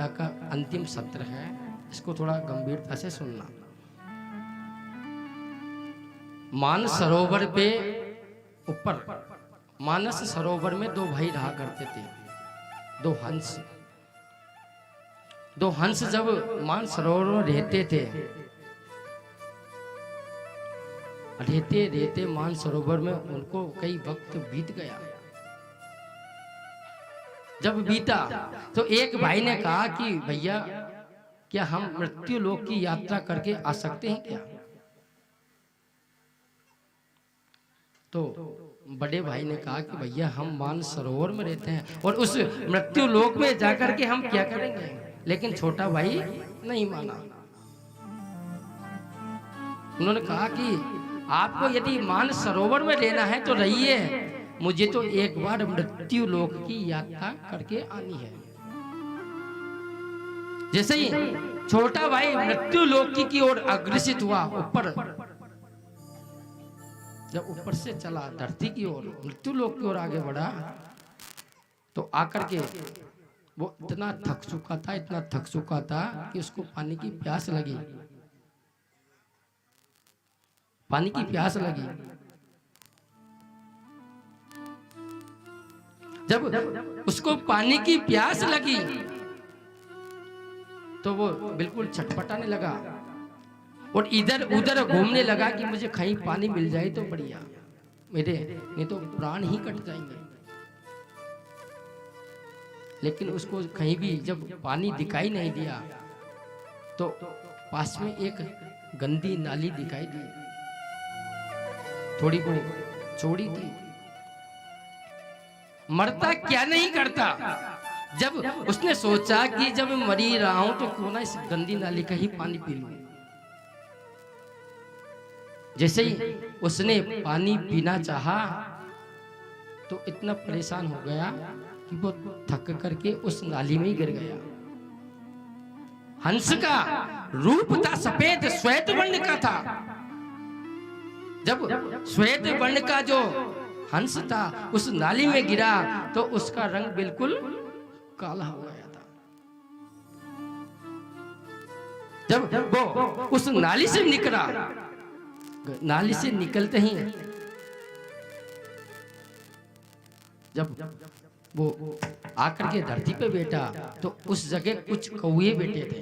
कविता का अंतिम सत्र है, इसको थोड़ा गंभीरता से सुनना। मानस सरोवर पे ऊपर, मानस सरोवर में दो भाई रहा करते थे, दो हंस। दो हंस जब मानस सरोवर में रहते थे, रहते रहते मानस सरोवर में उनको कई वक्त बीत गया। जब बीता तो एक भाई ने कहा कि भैया क्या हम मृत्यु लोक की यात्रा करके आ सकते हैं क्या? तो बड़े भाई ने कहा कि भैया हम मानस सरोवर में रहते हैं और उस मृत्यु लोक में जाकर के हम क्या करेंगे? लेकिन छोटा भाई नहीं माना। उन्होंने कहा कि आपको यदि मानस सरोवर में रहना है तो रहिए, मुझे तो एक बार मृत्यु लोक की यात्रा करके आनी है। जैसे ही छोटा भाई मृत्यु लोक की ओर अग्रसित हुआ, ऊपर जब ऊपर से चला धरती की ओर, मृत्यु लोक की ओर आगे बढ़ा, तो आकर के वो इतना थक चुका था, इतना थक चुका था कि उसको पानी की प्यास लगी। पानी की प्यास लगी। जब उसको पानी की प्यास लगी तो वो बिल्कुल छटपटाने लगा और इधर उधर घूमने लगा कि मुझे कहीं पानी मिल जाए तो बढ़िया, मेरे नहीं तो प्राण ही कट जाएंगे। लेकिन उसको कहीं भी जब पानी दिखाई नहीं दिया तो पास में एक गंदी नाली दिखाई दी, थोड़ी बहुत चौड़ी थी। मरता क्या नहीं करता। जब उसने सोचा कि जब मैं मरी रहा हूं तो क्यों ना इस गंदी नाली का ही पानी पी लूं। जैसे ही उसने पानी पीना चाहा तो इतना परेशान हो गया कि वो थक करके उस नाली में ही गिर गया। हंस का रूप था सफेद, श्वेत वर्ण का था। जब श्वेत वर्ण का जो हंस था उस नाली में गिरा तो उसका रंग बिल्कुल काला हो गया था। जब वो उस नाली से निकला, नाली से निकलते ही जब वो आकर के धरती पे बैठा तो उस जगह कुछ कौवे बैठे थे,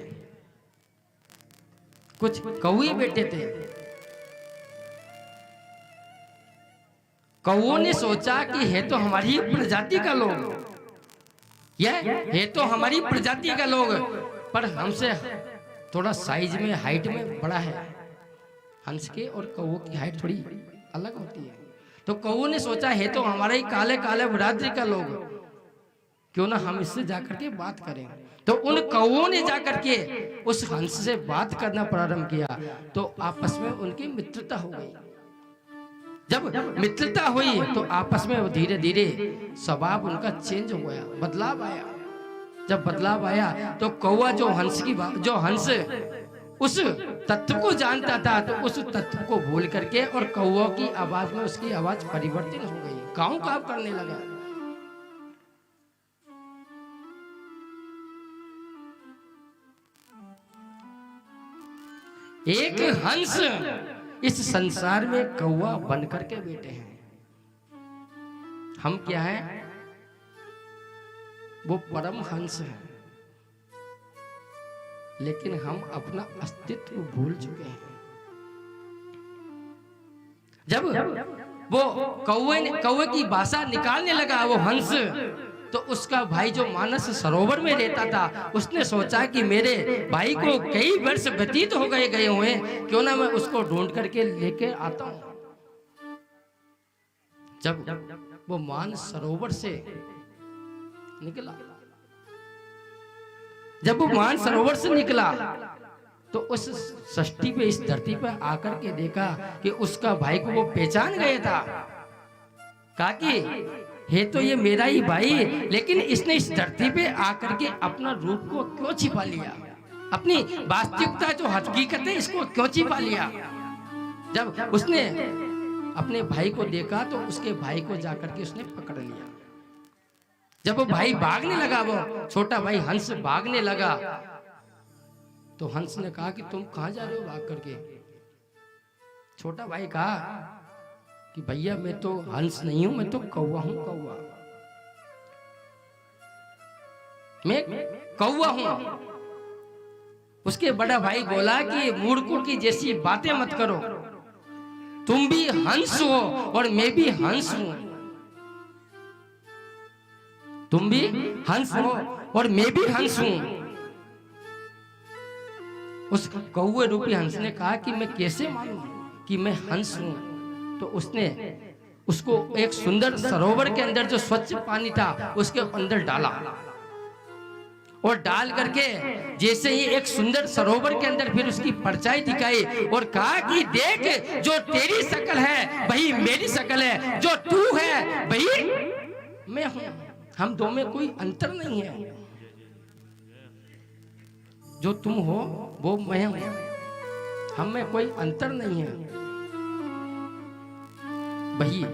कुछ कौवे बैठे थे। कौओं ने सोचा कि है तो हमारी प्रजाति का लोग, यह है तो हमारी प्रजाति का लोग, पर हमसे थोड़ा साइज में, हाइट में बड़ा है। हंस के और कौओं की हाइट थोड़ी अलग होती है। तो कौओं ने सोचा है तो हमारे ही काले काले बरादरी का लोग, क्यों ना हम इससे जाकर के बात करें। तो उन कौओं ने जाकर के उस हंस से बात करना प्रारंभ किया तो आपस में उनकी मित्रता हो गई। जब मित्रता हुई तो आपस में धीरे धीरे स्वभाव उनका चेंज हो गया, बदलाव आया। जब बदलाव आया तो कौवा जो हंस उस तत्व को जानता था तो उस तत्व को भूल करके और कौवा की आवाज में उसकी आवाज परिवर्तन हो गई, काऊ काऊ करने लगा। एक हंस इस संसार में कौवा बन करके बैठे हैं। हम क्या हैं? वो परम हंस है, लेकिन हम अपना अस्तित्व भूल चुके हैं। जब वो कौवे की भाषा निकालने लगा वो हंस, तो उसका भाई जो मानस सरोवर में रहता था उसने सोचा कि मेरे भाई को कई वर्ष व्यतीत हो गए हुए, क्यों ना मैं उसको ढूंढ करके लेके आता हूं। जब वो मानस सरोवर से निकला, जब वो मानस सरोवर से निकला तो उस सृष्टि पे, इस धरती पे आकर के देखा कि उसका भाई को वो पहचान गया था। कहा कि है तो ये मेरा ही भाई, लेकिन इसने इस धरती पे आकर के अपना रूप को क्यों छिपा लिया, अपनी वास्तविकता जो हकीकत है इसको क्यों छिपा लिया। जब उसने अपने भाई को देखा तो उसके भाई को जाकर के उसने पकड़ लिया। जब वो भाई भागने लगा, वो छोटा भाई हंस भागने लगा, तो हंस ने कहा कि तुम कहां जा रहे हो भाग करके? छोटा भाई कहा कि भैया मैं तो हंस नहीं हूं, मैं तो कौवा हूं, कौवा, मैं कौवा हूं। उसके बड़ा भाई बोला कि मूर्खों की जैसी बातें मत करो, तुम भी हंस हो और मैं भी हंस हूं, तुम भी हंस हो और मैं भी हंस हूं। उस कौवे रूपी हंस ने कहा कि मैं कैसे मानूं कि मैं हंस हूं? तो उसने उसको एक सुंदर सरोवर के अंदर जो स्वच्छ पानी था उसके अंदर डाला, और डाल करके जैसे ही एक सुंदर सरोवर के अंदर फिर उसकी परछाई दिखाई और कहा कि देख, जो तेरी शक्ल है वही मेरी शक्ल है, जो तू है वही मैं हूं, हम दो में कोई अंतर नहीं है, जो तुम हो वो मैं हूं, हम में कोई अंतर नहीं है, वही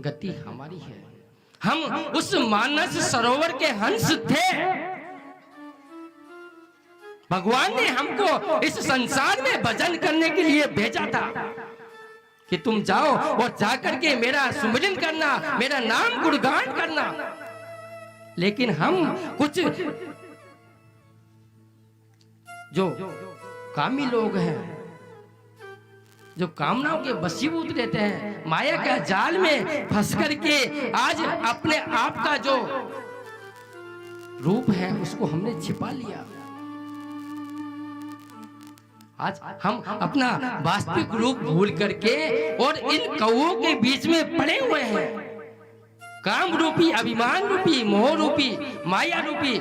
गति हमारी है। हम उस मानस सरोवर के हंस थे। भगवान ने हमको इस संसार में भजन करने के लिए भेजा था कि तुम जाओ और जाकर के मेरा सुमिरन करना, मेरा नाम गुणगान करना। लेकिन हम कुछ जो कामी लोग हैं, जो कामनाओं के वशीभूत रहते हैं, माया के जाल में फंस करके आज अपने आप का जो रूप है उसको हमने छिपा लिया। आज हम अपना वास्तविक रूप भूल करके और इन कौओं के बीच में पड़े हुए हैं। काम रूपी, अभिमान रूपी, मोह रूपी, माया रूपी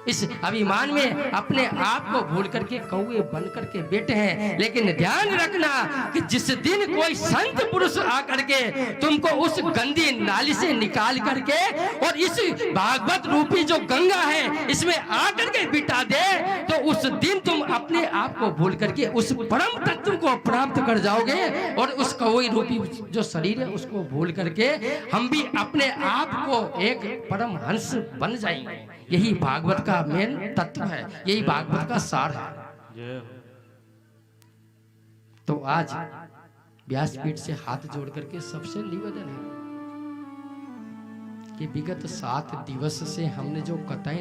इस अभिमान में अपने आप को भूल करके कौवे बन करके बैठे हैं। लेकिन ध्यान रखना कि जिस दिन कोई संत पुरुष आकर के तुमको उस गंदी नाली से निकाल करके और इस भागवत रूपी जो गंगा है इसमें आकर के बिठा दे, तो उस दिन तुम अपने आप को भूल करके उस परम तत्व को प्राप्त कर जाओगे और उस कौवे रूपी जो शरीर है उसको भूल करके हम भी अपने आप को एक परम हंस बन जाएंगे। यही भागवत का मेन तत्व है, यही भागवत का सार है। तो आज व्यासपीठ से हाथ जोड़ करके सबसे निवेदन है कि विगत 7 दिवस से हमने जो कथाएं